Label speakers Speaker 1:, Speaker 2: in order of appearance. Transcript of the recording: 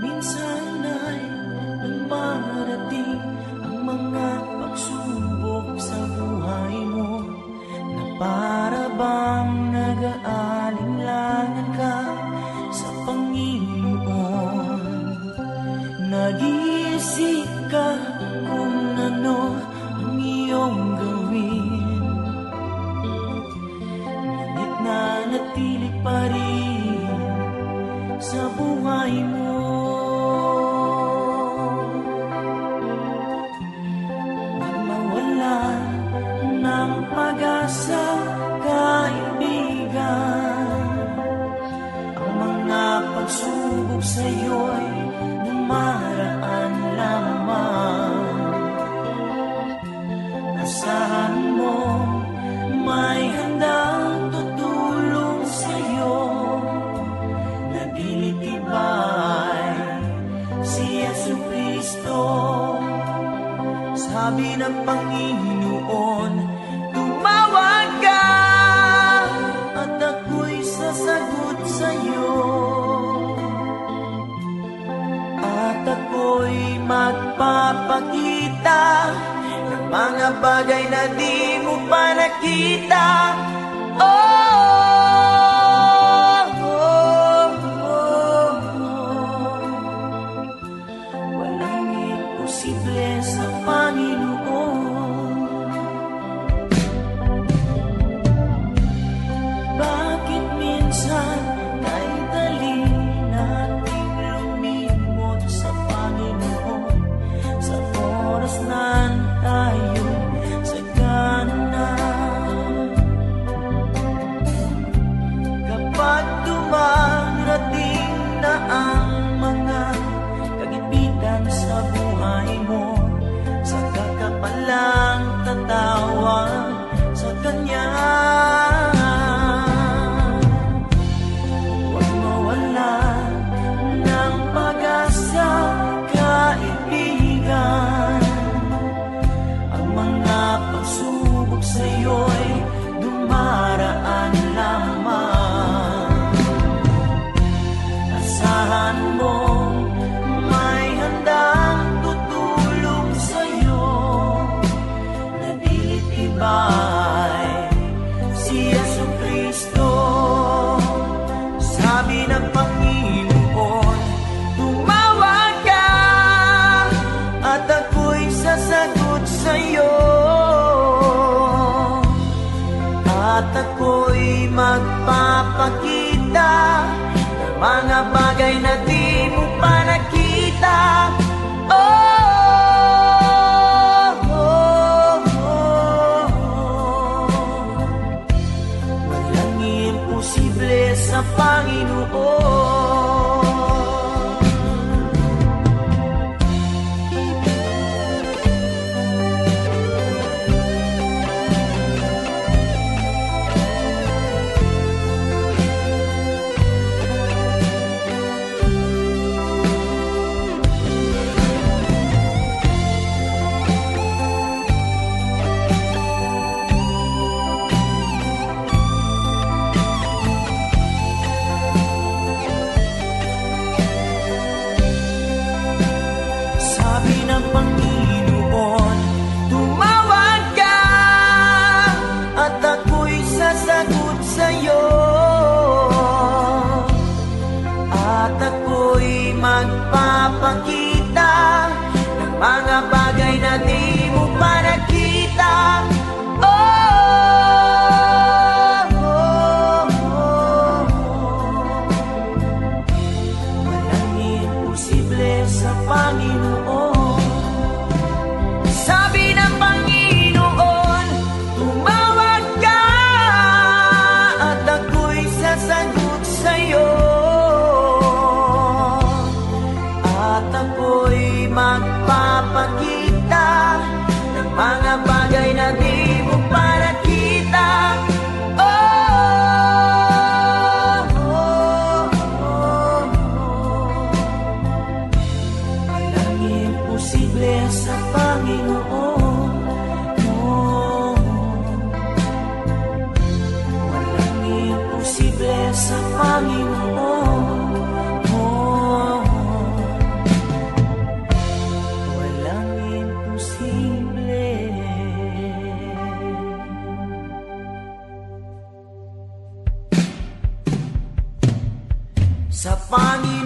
Speaker 1: Minsan ay dumarating ang mga pagsubok sa buhay mo, na para bang nag-aalinlangan ka sa Panginoon. Nag-iisip ka kung ano ang iyong gawin, ngunit nanatili pa rin sa buhay mo. Ng pag-asa, kaibigan, ang mga pagsubok sa'yo'y dumaraan lamang. Asahan mo may handang tutulong sa'yo, nagilitibay si Jesucristo. Sabi ng Panginoon, tumawag ka at ako'y sasagot sa'yo, at ako'y magpapakita ng mga bagay na di mo pa nakita. Walang imposible sa Panginoon. Bakit minsan ay dali nating lumimot sa Panginoon, sa oras na tayo sagana? Kapag dumarating na ang mga kagipitan sa buhay mo, saka ka palang tatawag sa Kanya. Huwag mawala ng pag-asa, kaibigan, ang mga pagsubok sa'yo'y dumaraan lamang. Asahan mo may handang tutulong sa'yo, nagilitibay si Jesucristo. Sabi ng Panginoon, tumawag ka at ako'y sasagot sa'yo, at ako'y magpapakita ng mga bagay na di mo pa nakita. Walang imposible sa Panginoon. posible sa Panginoon. Oh, walang imposible. Sa Panginoon